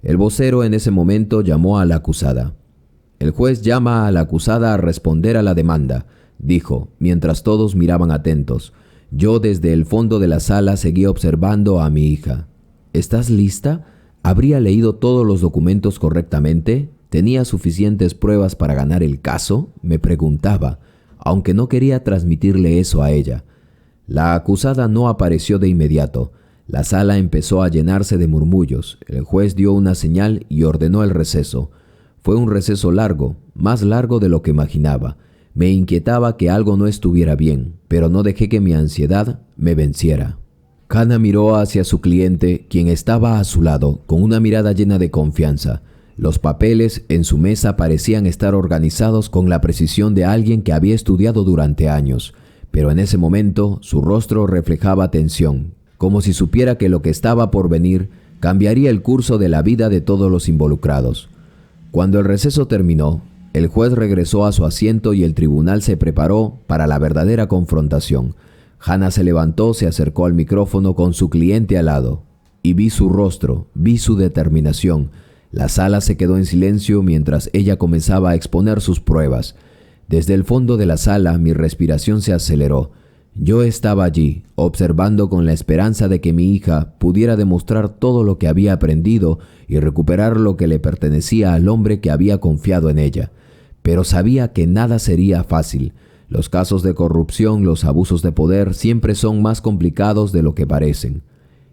El vocero en ese momento llamó a la acusada. «El juez llama a la acusada a responder a la demanda», dijo, mientras todos miraban atentos. Yo desde el fondo de la sala seguía observando a mi hija. «¿Estás lista? ¿Habría leído todos los documentos correctamente? ¿Tenía suficientes pruebas para ganar el caso?», me preguntaba, aunque no quería transmitirle eso a ella. La acusada no apareció de inmediato. La sala empezó a llenarse de murmullos. El juez dio una señal y ordenó el receso. Fue un receso largo, más largo de lo que imaginaba. Me inquietaba que algo no estuviera bien, pero no dejé que mi ansiedad me venciera. Hannah miró hacia su cliente, quien estaba a su lado, con una mirada llena de confianza. Los papeles en su mesa parecían estar organizados con la precisión de alguien que había estudiado durante años, pero en ese momento su rostro reflejaba tensión, como si supiera que lo que estaba por venir cambiaría el curso de la vida de todos los involucrados. Cuando el receso terminó, el juez regresó a su asiento y el tribunal se preparó para la verdadera confrontación. Hannah se levantó, se acercó al micrófono con su cliente al lado, y vi su rostro, vi su determinación. La sala se quedó en silencio mientras ella comenzaba a exponer sus pruebas. Desde el fondo de la sala mi respiración se aceleró. Yo estaba allí, observando con la esperanza de que mi hija pudiera demostrar todo lo que había aprendido y recuperar lo que le pertenecía al hombre que había confiado en ella. Pero sabía que nada sería fácil. Los casos de corrupción, los abusos de poder siempre son más complicados de lo que parecen.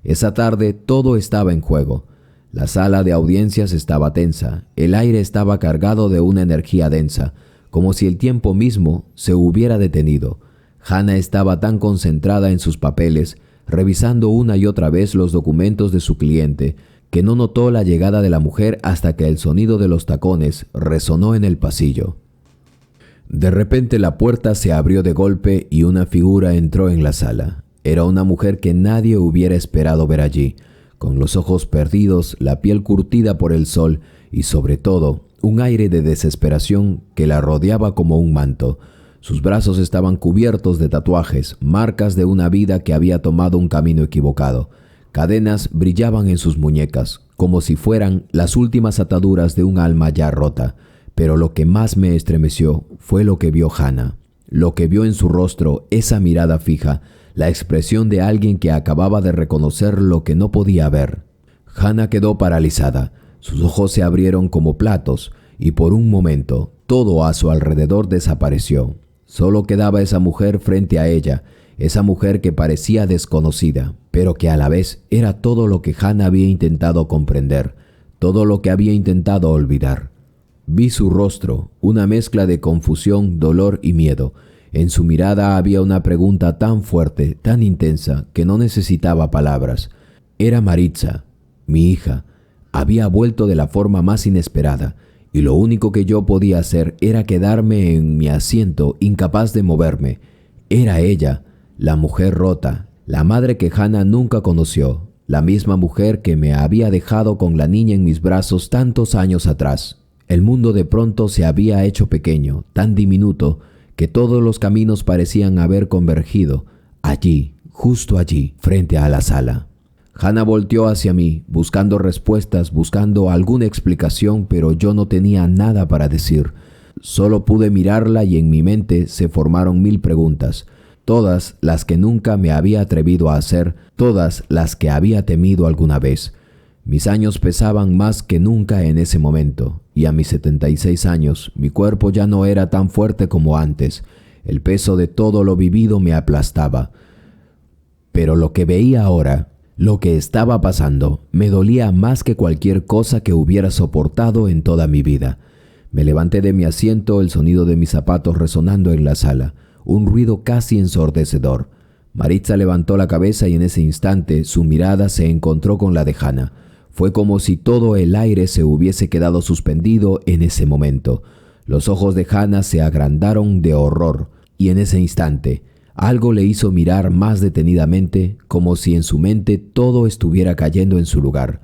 Esa tarde todo estaba en juego. La sala de audiencias estaba tensa, el aire estaba cargado de una energía densa, como si el tiempo mismo se hubiera detenido. Hannah estaba tan concentrada en sus papeles, revisando una y otra vez los documentos de su cliente, que no notó la llegada de la mujer hasta que el sonido de los tacones resonó en el pasillo. De repente la puerta se abrió de golpe y una figura entró en la sala. Era una mujer que nadie hubiera esperado ver allí, con los ojos perdidos, la piel curtida por el sol y sobre todo un aire de desesperación que la rodeaba como un manto. Sus brazos estaban cubiertos de tatuajes, marcas de una vida que había tomado un camino equivocado. Cadenas brillaban en sus muñecas, como si fueran las últimas ataduras de un alma ya rota. Pero lo que más me estremeció fue lo que vio Hannah. Lo que vio en su rostro, esa mirada fija, la expresión de alguien que acababa de reconocer lo que no podía ver. Hannah quedó paralizada. Sus ojos se abrieron como platos y por un momento todo a su alrededor desapareció. Solo quedaba esa mujer frente a ella, esa mujer que parecía desconocida, pero que a la vez era todo lo que Hannah había intentado comprender, todo lo que había intentado olvidar. Vi su rostro, una mezcla de confusión, dolor y miedo. En su mirada había una pregunta tan fuerte, tan intensa, que no necesitaba palabras. Era Maritza, mi hija. Había vuelto de la forma más inesperada, y lo único que yo podía hacer era quedarme en mi asiento, incapaz de moverme. Era ella, la mujer rota, la madre que Hannah nunca conoció, la misma mujer que me había dejado con la niña en mis brazos tantos años atrás. El mundo de pronto se había hecho pequeño, tan diminuto, que todos los caminos parecían haber convergido, allí, justo allí, frente a la sala. Hannah volteó hacia mí, buscando respuestas, buscando alguna explicación, pero yo no tenía nada para decir. Solo pude mirarla y en mi mente se formaron 1000 preguntas, todas las que nunca me había atrevido a hacer, todas las que había temido alguna vez. Mis años pesaban más que nunca en ese momento, y a mis 76 años mi cuerpo ya no era tan fuerte como antes. El peso de todo lo vivido me aplastaba. Pero lo que veía ahora, lo que estaba pasando, me dolía más que cualquier cosa que hubiera soportado en toda mi vida. Me levanté de mi asiento, el sonido de mis zapatos resonando en la sala, un ruido casi ensordecedor. Maritza levantó la cabeza y en ese instante su mirada se encontró con la de Hannah. Fue como si todo el aire se hubiese quedado suspendido en ese momento. Los ojos de Hannah se agrandaron de horror y en ese instante algo le hizo mirar más detenidamente, como si en su mente todo estuviera cayendo en su lugar.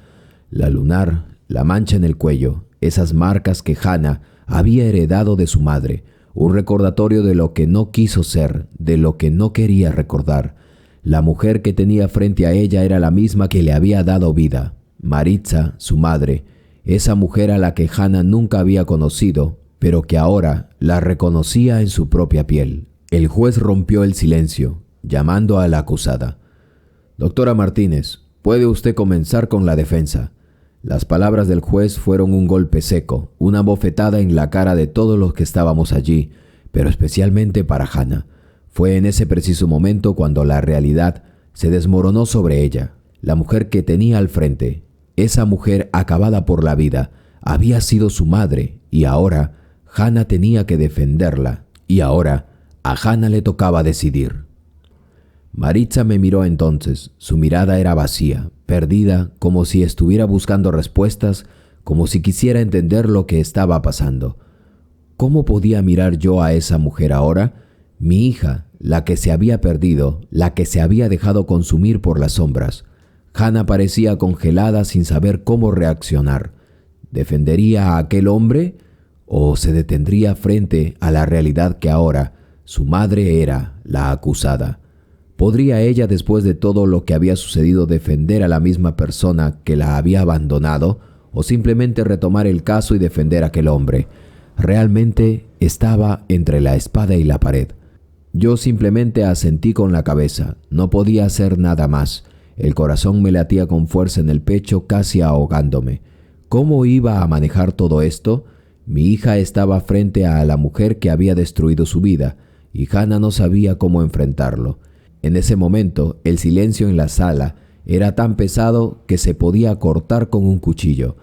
La lunar, la mancha en el cuello, esas marcas que Hannah había heredado de su madre, un recordatorio de lo que no quiso ser, de lo que no quería recordar. La mujer que tenía frente a ella era la misma que le había dado vida. Maritza, su madre, esa mujer a la que Hannah nunca había conocido, pero que ahora la reconocía en su propia piel. El juez rompió el silencio, llamando a la acusada. «Doctora Martínez, puede usted comenzar con la defensa». Las palabras del juez fueron un golpe seco, una bofetada en la cara de todos los que estábamos allí, pero especialmente para Hannah. Fue en ese preciso momento cuando la realidad se desmoronó sobre ella. La mujer que tenía al frente, esa mujer acabada por la vida, había sido su madre y ahora Hannah tenía que defenderla. Y ahora a Hannah le tocaba decidir. Maritza me miró entonces. Su mirada era vacía, perdida, como si estuviera buscando respuestas, como si quisiera entender lo que estaba pasando. ¿Cómo podía mirar yo a esa mujer ahora? Mi hija, la que se había perdido, la que se había dejado consumir por las sombras. Hannah parecía congelada sin saber cómo reaccionar. ¿Defendería a aquel hombre o se detendría frente a la realidad que ahora su madre era la acusada? ¿Podría ella, después de todo lo que había sucedido, defender a la misma persona que la había abandonado o simplemente retomar el caso y defender a aquel hombre? Realmente estaba entre la espada y la pared. Yo simplemente asentí con la cabeza. No podía hacer nada más. El corazón me latía con fuerza en el pecho, casi ahogándome. ¿Cómo iba a manejar todo esto? Mi hija estaba frente a la mujer que había destruido su vida, y Hannah no sabía cómo enfrentarlo. En ese momento, el silencio en la sala Era tan pesado que se podía cortar con un cuchillo.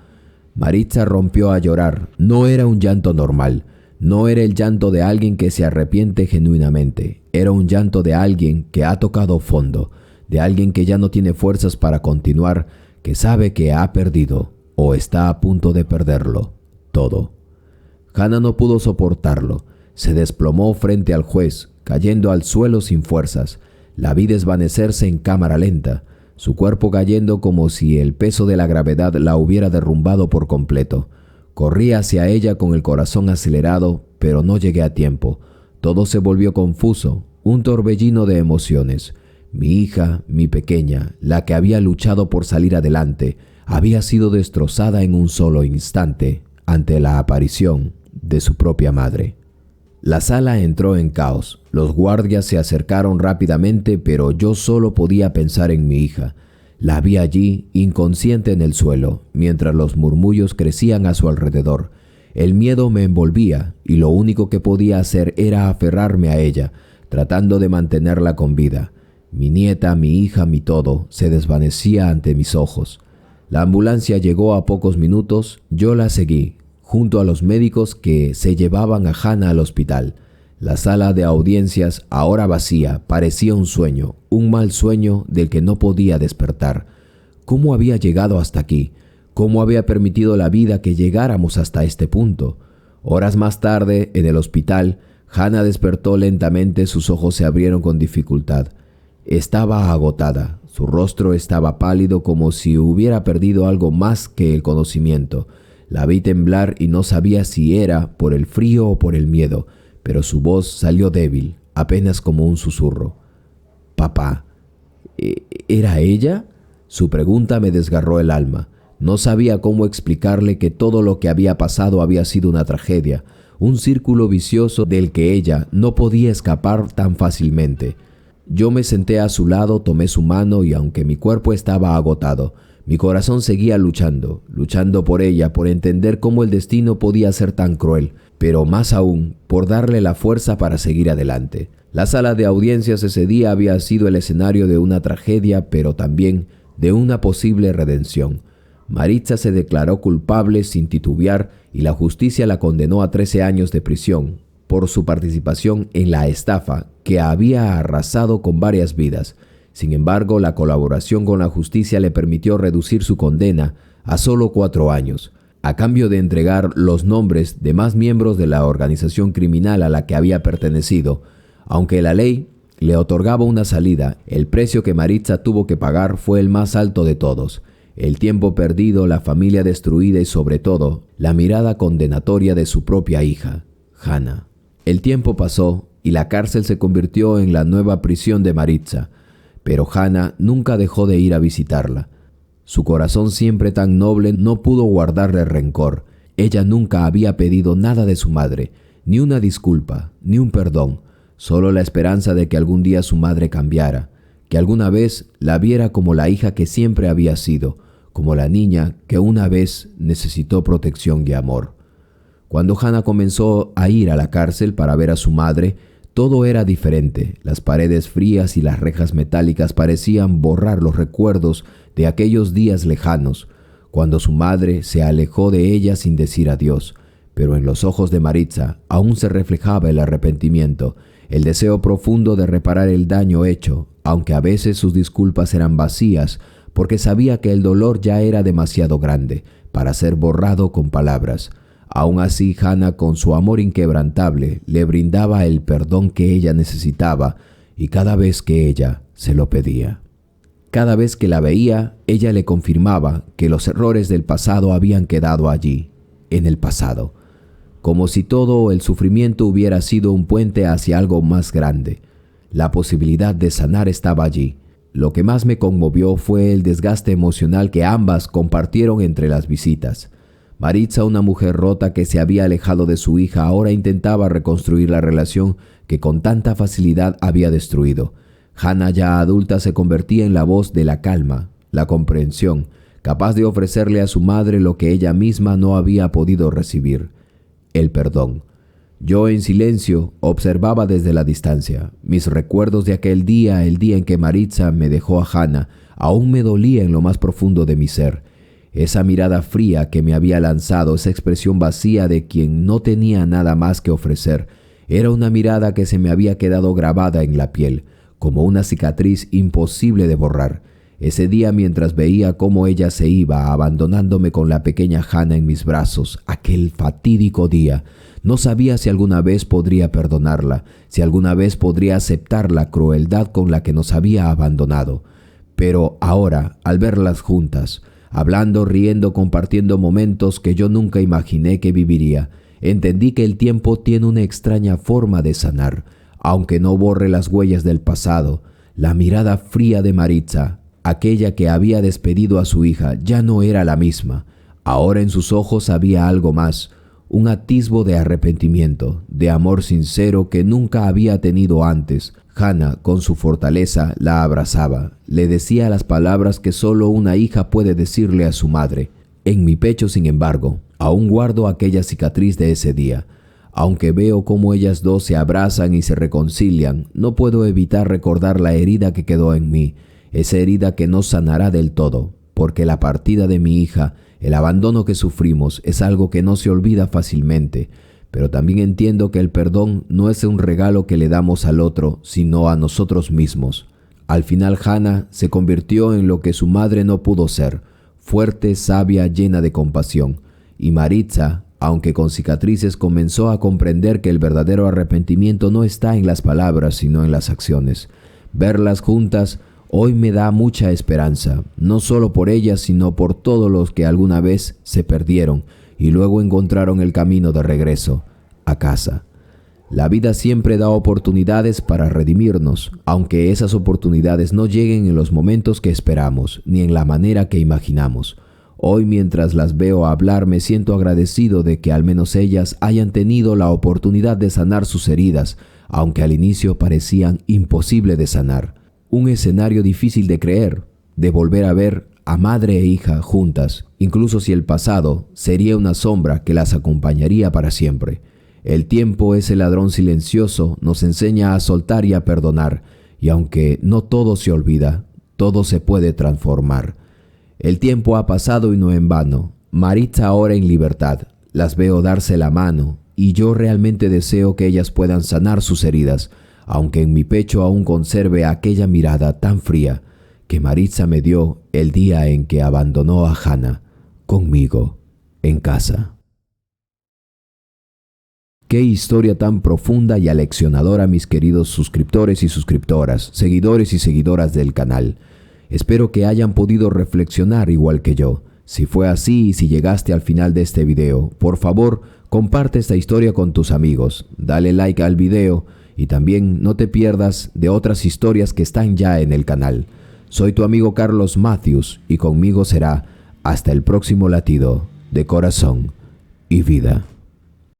Maritza rompió a llorar. No era un llanto normal. No era el llanto de alguien que se arrepiente genuinamente. Era un llanto de alguien que ha tocado fondo, de alguien que ya no tiene fuerzas para continuar, que sabe que ha perdido o está a punto de perderlo todo. Hannah no pudo soportarlo. Se desplomó frente al juez, cayendo al suelo sin fuerzas. La vi desvanecerse en cámara lenta, su cuerpo cayendo como si el peso de la gravedad la hubiera derrumbado por completo. Corrí hacia ella con el corazón acelerado, pero no llegué a tiempo. Todo se volvió confuso, un torbellino de emociones. Mi hija, mi pequeña, la que había luchado por salir adelante, había sido destrozada en un solo instante ante la aparición de su propia madre. La sala entró en caos. Los guardias se acercaron rápidamente, pero yo solo podía pensar en mi hija. La vi allí, inconsciente en el suelo, mientras los murmullos crecían a su alrededor. El miedo me envolvía y lo único que podía hacer era aferrarme a ella, tratando de mantenerla con vida. Mi nieta, mi hija, mi todo, se desvanecía ante mis ojos. La ambulancia llegó a pocos minutos. Yo la seguí, junto a los médicos que se llevaban a Hannah al hospital. La sala de audiencias, ahora vacía, parecía un sueño, un mal sueño del que no podía despertar. ¿Cómo había llegado hasta aquí? ¿Cómo había permitido la vida que llegáramos hasta este punto? Horas más tarde, en el hospital, Hannah despertó lentamente. Sus ojos se abrieron con dificultad. Estaba agotada. Su rostro estaba pálido, como si hubiera perdido algo más que el conocimiento. La vi temblar y no sabía si era por el frío o por el miedo, pero su voz salió débil, apenas como un susurro. «Papá, ¿era ella?». Su pregunta me desgarró el alma. No sabía cómo explicarle que todo lo que había pasado había sido una tragedia, un círculo vicioso del que ella no podía escapar tan fácilmente. Yo me senté a su lado, tomé su mano y aunque mi cuerpo estaba agotado, mi corazón seguía luchando por ella, por entender cómo el destino podía ser tan cruel, pero más aún, por darle la fuerza para seguir adelante. La sala de audiencias ese día había sido el escenario de una tragedia, pero también de una posible redención. Maritza se declaró culpable sin titubear y la justicia la condenó a 13 años de prisión por su participación en la estafa que había arrasado con varias vidas. Sin embargo, la colaboración con la justicia le permitió reducir su condena a solo 4 años, a cambio de entregar los nombres de más miembros de la organización criminal a la que había pertenecido. Aunque la ley le otorgaba una salida, el precio que Maritza tuvo que pagar fue el más alto de todos: el tiempo perdido, la familia destruida y, sobre todo, la mirada condenatoria de su propia hija, Hannah. El tiempo pasó y la cárcel se convirtió en la nueva prisión de Maritza, pero Hannah nunca dejó de ir a visitarla. Su corazón, siempre tan noble, no pudo guardarle rencor. Ella nunca había pedido nada de su madre, ni una disculpa, ni un perdón, solo la esperanza de que algún día su madre cambiara, que alguna vez la viera como la hija que siempre había sido, como la niña que una vez necesitó protección y amor. Cuando Hannah comenzó a ir a la cárcel para ver a su madre, todo era diferente. Las paredes frías y las rejas metálicas parecían borrar los recuerdos de aquellos días lejanos, cuando su madre se alejó de ella sin decir adiós. Pero en los ojos de Maritza aún se reflejaba el arrepentimiento, el deseo profundo de reparar el daño hecho, aunque a veces sus disculpas eran vacías, porque sabía que el dolor ya era demasiado grande para ser borrado con palabras. Aún así, Hannah, con su amor inquebrantable, le brindaba el perdón que ella necesitaba, y cada vez que ella se lo pedía. Cada vez que la veía, ella le confirmaba que los errores del pasado habían quedado allí, en el pasado, como si todo el sufrimiento hubiera sido un puente hacia algo más grande. La posibilidad de sanar estaba allí. Lo que más me conmovió fue el desgaste emocional que ambas compartieron entre las visitas. Maritza, una mujer rota que se había alejado de su hija, ahora intentaba reconstruir la relación que con tanta facilidad había destruido. Hannah, ya adulta, se convertía en la voz de la calma, la comprensión, capaz de ofrecerle a su madre lo que ella misma no había podido recibir: el perdón. Yo, en silencio, observaba desde la distancia. Mis recuerdos de aquel día, el día en que Maritza me dejó a Hannah, aún me dolía en lo más profundo de mi ser. Esa mirada fría que me había lanzado, esa expresión vacía de quien no tenía nada más que ofrecer, era una mirada que se me había quedado grabada en la piel, como una cicatriz imposible de borrar. Ese día, mientras veía cómo ella se iba, abandonándome con la pequeña Hannah en mis brazos, aquel fatídico día, no sabía si alguna vez podría perdonarla, si alguna vez podría aceptar la crueldad con la que nos había abandonado. Pero ahora, al verlas juntas, hablando, riendo, compartiendo momentos que yo nunca imaginé que viviría, entendí que el tiempo tiene una extraña forma de sanar, aunque no borre las huellas del pasado. La mirada fría de Maritza, aquella que había despedido a su hija, ya no era la misma. Ahora en sus ojos había algo más, un atisbo de arrepentimiento, de amor sincero que nunca había tenido antes. Hannah, con su fortaleza, la abrazaba, le decía las palabras que solo una hija puede decirle a su madre. En mi pecho, sin embargo, aún guardo aquella cicatriz de ese día. Aunque veo cómo ellas dos se abrazan y se reconcilian, no puedo evitar recordar la herida que quedó en mí, esa herida que no sanará del todo, porque la partida de mi hija, el abandono que sufrimos, es algo que no se olvida fácilmente. Pero también entiendo que el perdón no es un regalo que le damos al otro, sino a nosotros mismos. Al final Hannah se convirtió en lo que su madre no pudo ser, fuerte, sabia, llena de compasión. Y Maritza, aunque con cicatrices, comenzó a comprender que el verdadero arrepentimiento no está en las palabras, sino en las acciones. Verlas juntas hoy me da mucha esperanza, no solo por ellas, sino por todos los que alguna vez se perdieron y luego encontraron el camino de regreso a casa. La vida siempre da oportunidades para redimirnos, aunque esas oportunidades no lleguen en los momentos que esperamos, ni en la manera que imaginamos. Hoy, mientras las veo hablar, me siento agradecido de que al menos ellas hayan tenido la oportunidad de sanar sus heridas, aunque al inicio parecían imposible de sanar. Un escenario difícil de creer, de volver a ver a madre e hija juntas, incluso si el pasado sería una sombra que las acompañaría para siempre. El tiempo, ese ladrón silencioso, nos enseña a soltar y a perdonar, y aunque no todo se olvida, todo se puede transformar. El tiempo ha pasado y no en vano. Maritza ahora en libertad, las veo darse la mano, y yo realmente deseo que ellas puedan sanar sus heridas, aunque en mi pecho aún conserve aquella mirada tan fría que Maritza me dio el día en que abandonó a Hannah conmigo en casa. Qué historia tan profunda y aleccionadora, mis queridos suscriptores y suscriptoras, seguidores y seguidoras del canal. Espero que hayan podido reflexionar igual que yo. Si fue así y si llegaste al final de este video, por favor, comparte esta historia con tus amigos, dale like al video y también no te pierdas de otras historias que están ya en el canal. Soy tu amigo Carlos Matthews y conmigo será hasta el próximo latido de corazón y vida.